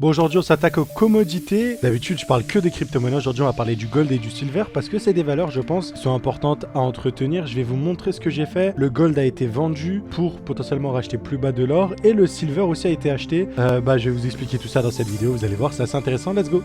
Bon, aujourd'hui on s'attaque aux commodités. D'habitude je parle que des crypto-monnaies. Aujourd'hui on va parler du gold et du silver parce que c'est des valeurs, je pense, qui sont importantes à entretenir. Je vais vous montrer ce que j'ai fait. Le gold a été vendu pour potentiellement racheter plus bas de l'or et le silver aussi a été acheté. Je vais vous expliquer tout ça dans cette vidéo, vous allez voir, c'est assez intéressant. Let's go.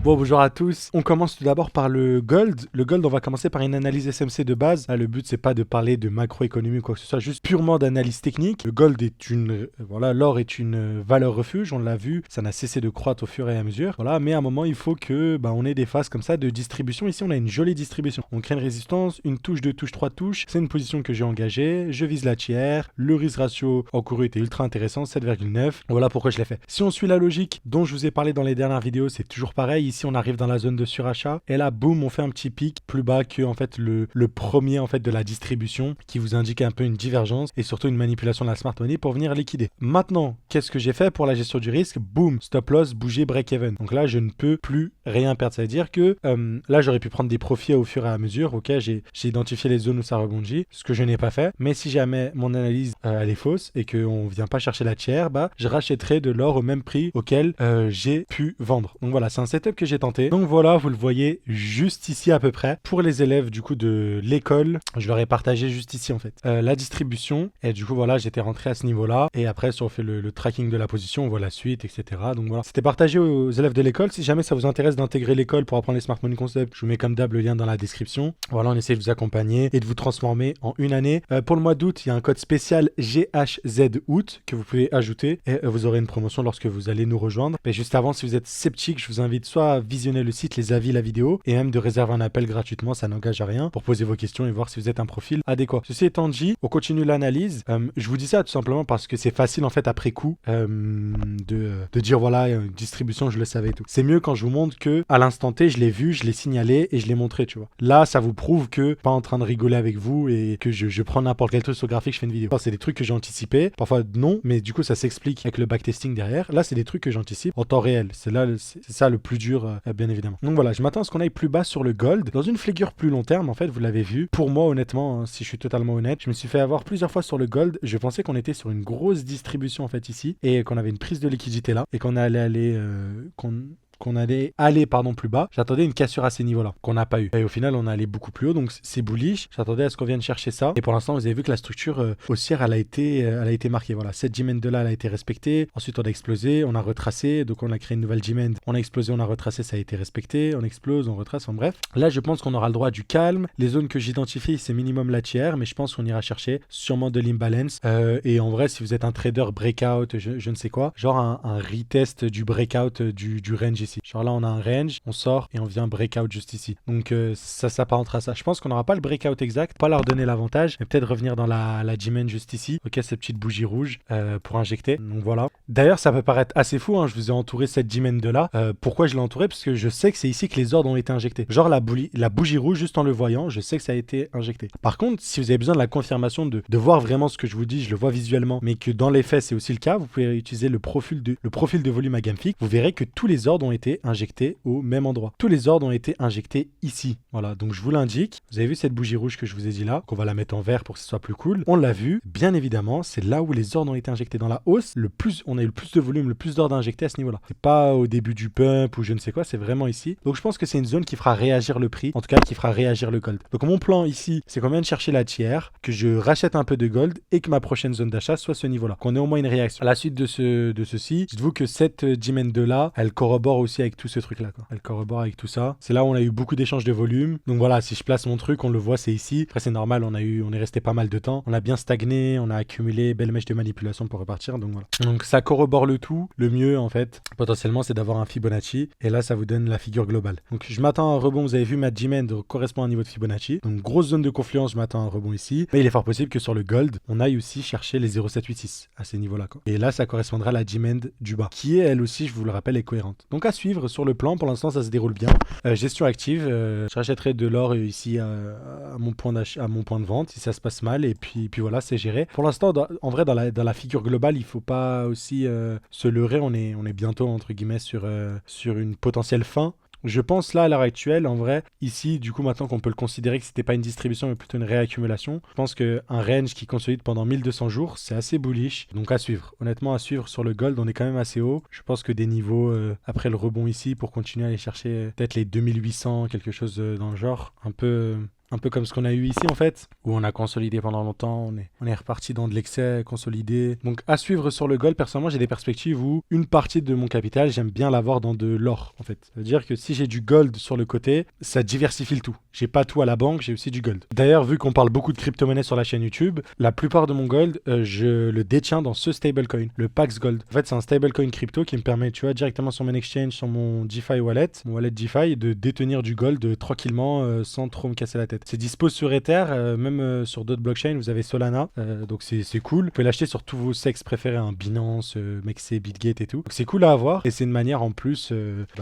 Bon, bonjour à tous. On commence tout d'abord par le gold. Le gold, on va commencer par une analyse SMC de base. Là, le but, c'est pas de parler de macroéconomie ou quoi que ce soit, juste purement d'analyse technique. Le gold est l'or est une valeur refuge, on l'a vu, ça n'a cessé de croître au fur et à mesure. Voilà, mais à un moment, il faut que on ait des phases comme ça de distribution. Ici, on a une jolie distribution. On crée une résistance, une touche, deux touches, trois touches. C'est une position que j'ai engagée. Je vise la tiers. Le risk ratio encouru était ultra intéressant, 7,9. Voilà pourquoi je l'ai fait. Si on suit la logique dont je vous ai parlé dans les dernières vidéos, c'est toujours pareil. Ici, on arrive dans la zone de surachat et là, boum, on fait un petit pic plus bas que en fait le premier en fait de la distribution qui vous indique un peu une divergence et surtout une manipulation de la smart money pour venir liquider. Maintenant, qu'est-ce que j'ai fait pour la gestion du risque? Boum, stop loss, bouger, break even. Donc là, je ne peux plus rien perdre. Ça veut dire que là, j'aurais pu prendre des profits au fur et à mesure. Ok, j'ai identifié les zones où ça rebondit, ce que je n'ai pas fait. Mais si jamais mon analyse elle est fausse et qu'on vient pas chercher la tiers, je rachèterai de l'or au même prix auquel j'ai pu vendre. Donc voilà, c'est un setup que j'ai tenté. Donc voilà, vous le voyez juste ici à peu près. Pour les élèves du coup de l'école, je leur ai partagé juste ici en fait la distribution. Et du coup voilà, j'étais rentré à ce niveau-là. Et après, si on fait le tracking de la position, on voit la suite, etc. Donc voilà, c'était partagé aux élèves de l'école. Si jamais ça vous intéresse d'intégrer l'école pour apprendre les smart money concepts, je vous mets comme d'hab le lien dans la description. Voilà, on essaie de vous accompagner et de vous transformer en une année. Pour le mois d'août, il y a un code spécial GHZOUT que vous pouvez ajouter et vous aurez une promotion lorsque vous allez nous rejoindre. Mais juste avant, si vous êtes sceptique, je vous invite soit à visionner le site, les avis, la vidéo et même de réserver un appel gratuitement, ça n'engage à rien pour poser vos questions et voir si vous êtes un profil adéquat. Ceci étant dit, on continue l'analyse. Je vous dis ça tout simplement parce que c'est facile en fait après coup de dire voilà, distribution, je le savais et tout. C'est mieux quand je vous montre que à l'instant T, je l'ai vu, je l'ai signalé et je l'ai montré, tu vois. Là, ça vous prouve que pas en train de rigoler avec vous et que je prends n'importe quel truc sur le graphique, je fais une vidéo. C'est des trucs que j'ai anticipés, parfois non, mais du coup ça s'explique avec le backtesting derrière. Là, c'est des trucs que j'anticipe en temps réel. C'est ça le plus dur, bien évidemment. Donc voilà, je m'attends à ce qu'on aille plus bas sur le gold. Dans une figure plus long terme, en fait, vous l'avez vu. Pour moi, honnêtement, hein, si je suis totalement honnête, je me suis fait avoir plusieurs fois sur le gold. Je pensais qu'on était sur une grosse distribution en fait ici et qu'on avait une prise de liquidité là et qu'on allait aller plus bas. J'attendais une cassure à ces niveaux-là, qu'on n'a pas eu. Et au final, on est allé beaucoup plus haut, donc c'est bullish. J'attendais à ce qu'on vienne chercher ça. Et pour l'instant, vous avez vu que la structure haussière, elle a été marquée. Voilà, cette demand de là, elle a été respectée. Ensuite, on a explosé, on a retracé, donc on a créé une nouvelle demand. On a explosé, on a retracé, ça a été respecté. On explose, on retrace, en bref. Là, je pense qu'on aura le droit du calme. Les zones que j'identifie, c'est minimum la tiers, mais je pense qu'on ira chercher sûrement de l'imbalance. Et en vrai, si vous êtes un trader breakout, je ne sais quoi, genre un retest du breakout du range ici. Genre là, on a un range, on sort et on vient breakout juste ici. Donc ça s'apparentera à ça. Je pense qu'on n'aura pas le breakout exact, pas leur donner l'avantage, mais peut-être revenir dans la demand juste ici. Ok, cette petite bougie rouge pour injecter. Donc voilà. D'ailleurs, ça peut paraître assez fou, hein, je vous ai entouré cette demand de là. Pourquoi je l'ai entouré? Parce que je sais que c'est ici que les ordres ont été injectés. Genre la bougie rouge, juste en le voyant, je sais que ça a été injecté. Par contre, si vous avez besoin de la confirmation de voir vraiment ce que je vous dis, je le vois visuellement, mais que dans les faits, c'est aussi le cas, vous pouvez utiliser le profil de volume à Gamefiq. Vous verrez que tous les ordres ont été injectés au même endroit. Tous les ordres ont été injectés ici. Voilà, donc je vous l'indique. Vous avez vu cette bougie rouge que je vous ai dit là, qu'on va la mettre en vert pour que ce soit plus cool. On l'a vu, bien évidemment, c'est là où les ordres ont été injectés. Dans la hausse, on a eu le plus de volume, le plus d'ordres injectés à ce niveau-là. C'est pas au début du pump ou je ne sais quoi, c'est vraiment ici. Donc je pense que c'est une zone qui fera réagir le prix, en tout cas qui fera réagir le gold. Donc mon plan ici, c'est qu'on vienne chercher la tiers, que je rachète un peu de gold et que ma prochaine zone d'achat soit ce niveau-là. Qu'on ait au moins une réaction. À la suite de ceci, dites-vous que cette demand de là, elle corrobore aussi avec tout ce truc-là, quoi. Elle corrobore avec tout ça. C'est là où on a eu beaucoup d'échanges de volume. Donc voilà, si je place mon truc, on le voit, c'est ici. Après, c'est normal, on est resté pas mal de temps. On a bien stagné, on a accumulé belle mèche de manipulation pour repartir. Donc voilà. Donc ça corrobore le tout. Le mieux, en fait, potentiellement, c'est d'avoir un Fibonacci. Et là, ça vous donne la figure globale. Donc je m'attends à un rebond. Vous avez vu, ma demand correspond à un niveau de Fibonacci. Donc grosse zone de confluence, je m'attends à un rebond ici. Mais il est fort possible que sur le gold, on aille aussi chercher les 0,786 à ces niveaux-là, quoi. Et là, ça correspondra à la demand du bas, qui est elle aussi, je vous le rappelle, est cohérente. Donc à suivre sur le plan. Pour l'instant, ça se déroule bien. Gestion active, je rachèterai de l'or ici à mon point de vente si ça se passe mal et puis voilà, c'est géré. Pour l'instant, en vrai, dans la figure globale, il faut pas aussi se leurrer. On est bientôt entre guillemets sur une potentielle fin. Je pense là, à l'heure actuelle, en vrai, ici, du coup, maintenant qu'on peut le considérer que c'était pas une distribution, mais plutôt une réaccumulation, je pense qu'un range qui consolide pendant 1200 jours, c'est assez bullish. Donc à suivre. Honnêtement, à suivre sur le gold, on est quand même assez haut. Je pense que des niveaux, après le rebond ici, pour continuer à aller chercher peut-être les 2800, quelque chose dans le genre, un peu comme ce qu'on a eu ici en fait, où on a consolidé pendant longtemps, on est reparti dans de l'excès, consolidé. Donc à suivre sur le gold, personnellement j'ai des perspectives où une partie de mon capital, j'aime bien l'avoir dans de l'or en fait. C'est-à-dire que si j'ai du gold sur le côté, ça diversifie le tout. J'ai pas tout à la banque, j'ai aussi du gold. D'ailleurs, vu qu'on parle beaucoup de crypto-monnaies sur la chaîne YouTube, la plupart de mon gold, je le détiens dans ce stablecoin, le Pax Gold. En fait, c'est un stablecoin crypto qui me permet, tu vois, directement sur mon exchange, sur mon DeFi wallet, mon wallet DeFi, de détenir du gold tranquillement sans trop me casser la tête. C'est dispo sur Ether, même sur d'autres blockchains, vous avez Solana, donc c'est cool. Vous pouvez l'acheter sur tous vos sex préférés, hein, Binance, Mexc, Bitgate et tout. Donc c'est cool à avoir et c'est une manière en plus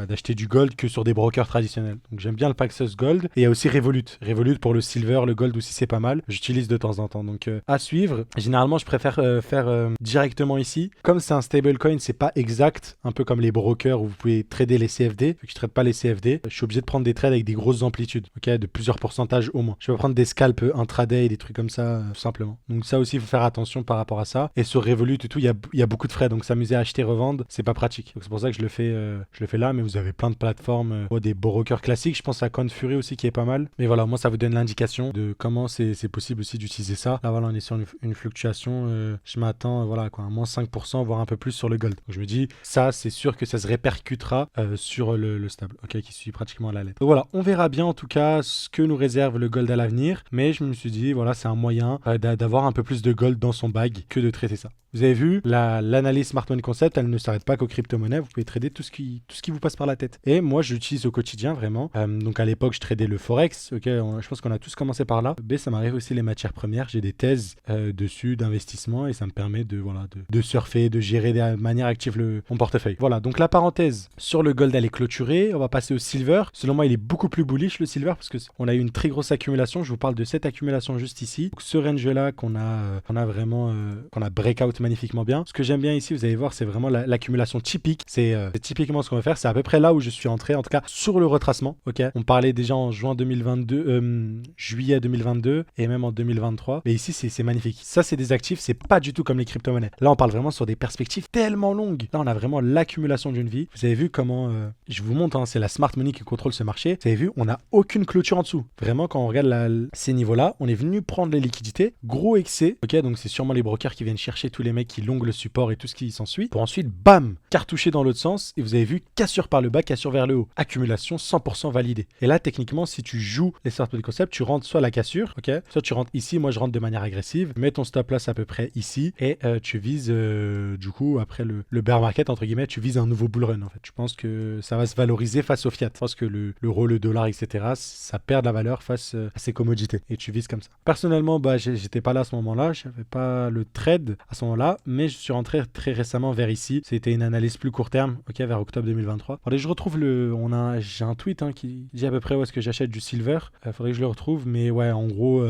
d'acheter du gold que sur des brokers traditionnels. Donc j'aime bien le Paxos Gold et il y a aussi Revolut. Revolut pour le silver, le gold aussi c'est pas mal. J'utilise de temps en temps. Donc à suivre. Généralement je préfère faire directement ici. Comme c'est un stablecoin, c'est pas exact, un peu comme les brokers où vous pouvez trader les CFD. Je trade pas les CFD. Je suis obligé de prendre des trades avec des grosses amplitudes, ok, de plusieurs pourcentages au moins. Je vais prendre des scalps intraday, des trucs comme ça, tout simplement. Donc ça aussi, il faut faire attention par rapport à ça. Et sur Revolut et tout, il y a beaucoup de frais. Donc s'amuser à acheter, revendre, c'est pas pratique. Donc c'est pour ça que je le fais là. Mais vous avez plein de plateformes, des brokers classiques. Je pense à Confury aussi qui est pas mal. Mais voilà, moi ça vous donne l'indication de comment c'est possible aussi d'utiliser ça. Là voilà, on est sur une fluctuation. Je m'attends voilà quoi, à moins 5%, voire un peu plus sur le gold. Donc je me dis, ça c'est sûr que ça se répercutera sur le stable, ok, qui suit pratiquement à la lettre. Donc voilà, on verra bien en tout cas ce que nous réserve le gold à l'avenir. Mais je me suis dit, voilà, c'est un moyen d'avoir un peu plus de gold dans son bag que de traiter ça. Vous avez vu, l'analyse Smart Money Concept, elle ne s'arrête pas qu'aux crypto-monnaies. Vous pouvez trader tout ce qui vous passe par la tête. Et moi, je l'utilise au quotidien, vraiment. Donc à l'époque, je tradais le Forex. Ok, je pense qu'on a tous commencé par là. B, ça m'arrive aussi les matières premières. J'ai des thèses dessus d'investissement et ça me permet de surfer, de gérer de manière active mon portefeuille. Voilà, donc la parenthèse sur le gold, elle est clôturée. On va passer au silver. Selon moi, il est beaucoup plus bullish, le silver, parce qu'on a eu une très grosse accumulation. Je vous parle de cette accumulation juste ici. Donc, ce range-là qu'on a vraiment, qu'on a breakout magnifiquement bien. Ce que j'aime bien ici, vous allez voir, c'est vraiment l'accumulation typique. C'est typiquement ce qu'on va faire. C'est à peu près là où je suis entré, en tout cas sur le retracement. Ok, on parlait déjà en juillet 2022 et même en 2023. Mais ici, c'est magnifique. Ça, c'est des actifs. C'est pas du tout comme les crypto-monnaies. Là, on parle vraiment sur des perspectives tellement longues. Là, on a vraiment l'accumulation d'une vie. Vous avez vu comment, je vous montre, hein, c'est la smart money qui contrôle ce marché. Vous avez vu, on n'a aucune clôture en dessous. Vraiment, quand on regarde ces niveaux-là, on est venu prendre les liquidités. Gros excès. Ok, donc c'est sûrement les brokers qui viennent chercher tous les mecs qui longuent le support et tout ce qui s'ensuit. Pour ensuite, bam, cartoucher dans l'autre sens. Et vous avez vu, cassure par le bas, cassure vers le haut. Accumulation 100% validée. Et là, techniquement, si tu joues les smart money concept, tu rentres soit la cassure, ok, soit tu rentres ici. Moi, je rentre de manière agressive. Mets ton stop loss à peu près ici. Et tu vises, du coup, après le bear market, entre guillemets, tu vises un nouveau bull run, en fait. Je pense que ça va se valoriser face au fiat. Je pense que l'euro, le dollar, etc., ça perd de la valeur face à ces commodités. Et tu vises comme ça. Personnellement, bah, j'étais pas là à ce moment-là. Je n'avais pas le trade à ce moment-là. Mais je suis rentré très récemment vers ici. C'était une analyse plus court terme, ok, vers octobre 2023. Allez, je retrouve j'ai un tweet qui dit à peu près où est-ce que j'achète du silver. Faudrait que je le retrouve. Mais ouais, en gros,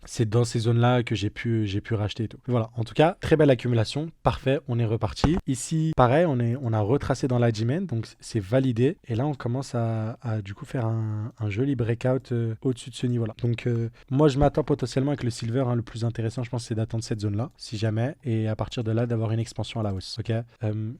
c'est dans ces zones-là que j'ai pu racheter et tout. Voilà. En tout cas, très belle accumulation. Parfait. On est reparti. Ici, pareil, on a retracé dans la demand. Donc, c'est validé. Et là, on commence à du coup faire un joli breakout au-dessus de ce niveau-là. Donc, moi, je m'attends potentiellement avec le silver. Hein, le plus intéressant, je pense, c'est d'attendre cette zone-là, si jamais. Et à partir de là, d'avoir une expansion à la hausse. Ok.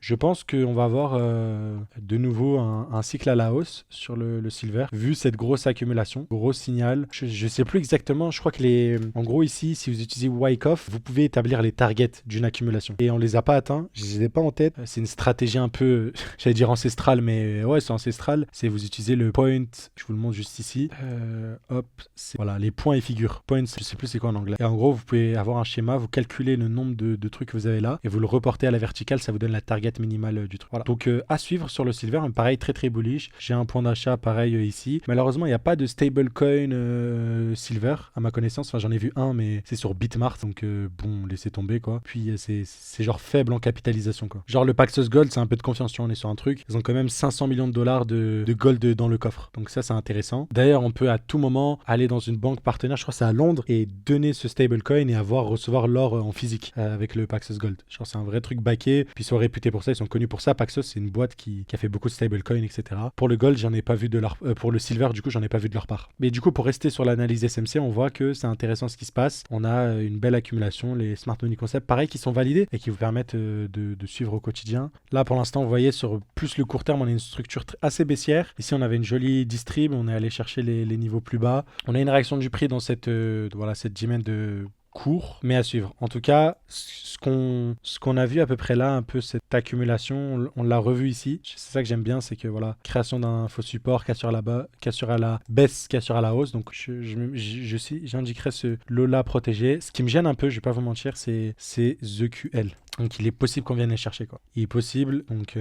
Je pense qu'on va avoir de nouveau un cycle à la hausse sur le silver, vu cette grosse accumulation, gros signal. Je sais plus exactement. Je crois que en gros ici, si vous utilisez Wyckoff, vous pouvez établir les targets d'une accumulation. Et on les a pas atteints. Je les ai pas en tête. C'est une stratégie un peu, j'allais dire ancestrale, mais ouais, c'est ancestral. C'est vous utilisez le point. Je vous le montre juste ici. Hop, voilà, les points et figures. Points, je sais plus c'est quoi en anglais. Et en gros, vous pouvez avoir un schéma, vous calculez le nombre de trucs que vous avez là et vous le reportez à la verticale, ça vous donne la target minimale du truc. Voilà. Donc à suivre sur le silver, pareil, très très bullish. J'ai un point d'achat pareil ici. Malheureusement, il n'y a pas de stablecoin silver à ma connaissance. Enfin, j'en ai vu un, mais c'est sur Bitmart. Donc bon, laissez tomber quoi. Puis c'est genre faible en capitalisation quoi. Genre le Paxos Gold, c'est un peu de confiance. Tu vois, on est sur un truc. Ils ont quand même 500 millions de dollars de gold dans le coffre. Donc ça, c'est intéressant. D'ailleurs, on peut à tout moment directement aller dans une banque partenaire, je crois que c'est à Londres, et donner ce stablecoin et recevoir l'or en physique avec le Paxos Gold. Genre c'est un vrai truc backé, puis ils sont réputés pour ça, ils sont connus pour ça. Paxos c'est une boîte qui a fait beaucoup de stablecoins, etc. Pour le Gold, j'en ai pas vu de leur pour le Silver, du coup, j'en ai pas vu de leur part. Mais du coup, pour rester sur l'analyse SMC, on voit que c'est intéressant ce qui se passe. On a une belle accumulation, les Smart Money Concepts, pareil, qui sont validés et qui vous permettent de suivre au quotidien. Là, pour l'instant, vous voyez, sur plus le court terme, on a une structure assez baissière. Ici, on avait une jolie distrib, on est allé chercher les niveaux plus bas. On a une réaction du prix dans cette dizaine de court, mais à suivre. En tout cas, ce qu'on a vu à peu près là, un peu cette accumulation, on l'a revu ici. C'est ça que j'aime bien, c'est que voilà, création d'un faux support, cassure à la baisse, cassure à la hausse. Donc j'indiquerai ce Lola protégé. Ce qui me gêne un peu, je vais pas vous mentir, c'est The QL. Donc il est possible qu'on vienne les chercher, quoi. Il est possible, donc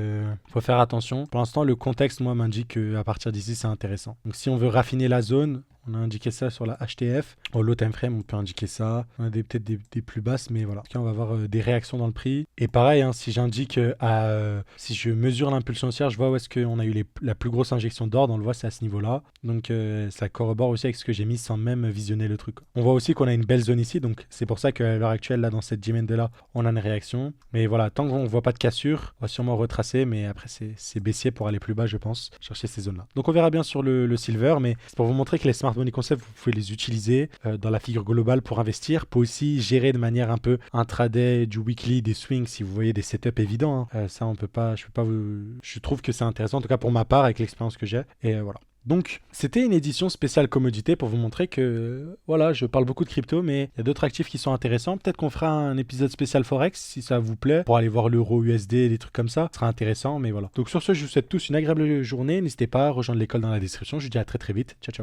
faut faire attention. Pour l'instant, le contexte, moi, m'indique qu'à partir d'ici, c'est intéressant. Donc si on veut raffiner la zone, on a indiqué ça sur la HTF. Au low time frame, on peut indiquer ça. On a peut-être des plus basses, mais voilà. En tout cas, on va avoir des réactions dans le prix. Et pareil, hein, si j'indique, si je mesure l'impulsion haussière, je vois où est-ce qu'on a eu la plus grosse injection d'ordre. On le voit, c'est à ce niveau-là. Donc ça corrobore aussi avec ce que j'ai mis sans même visionner le truc. On voit aussi qu'on a une belle zone ici. Donc c'est pour ça qu'à l'heure actuelle, là, dans cette dimension-là, on a une réaction. Mais voilà, tant qu'on ne voit pas de cassure, on va sûrement retracer. Mais après, c'est baissier pour aller plus bas, je pense. Chercher ces zones-là. Donc on verra bien sur le silver. Mais c'est pour vous montrer que les Smart Money Concepts, vous pouvez les utiliser dans la figure globale pour investir, pour aussi gérer de manière un peu intraday, du weekly, des swings, si vous voyez des setups évidents. Hein. Ça, je trouve que c'est intéressant, en tout cas pour ma part, avec l'expérience que j'ai. Et voilà. Donc, c'était une édition spéciale commodité pour vous montrer que, voilà, je parle beaucoup de crypto, mais il y a d'autres actifs qui sont intéressants. Peut-être qu'on fera un épisode spécial Forex, si ça vous plaît, pour aller voir l'euro USD, des trucs comme ça. Ce sera intéressant, mais voilà. Donc sur ce, je vous souhaite tous une agréable journée. N'hésitez pas à rejoindre l'école dans la description. Je vous dis à très très vite. Ciao, ciao.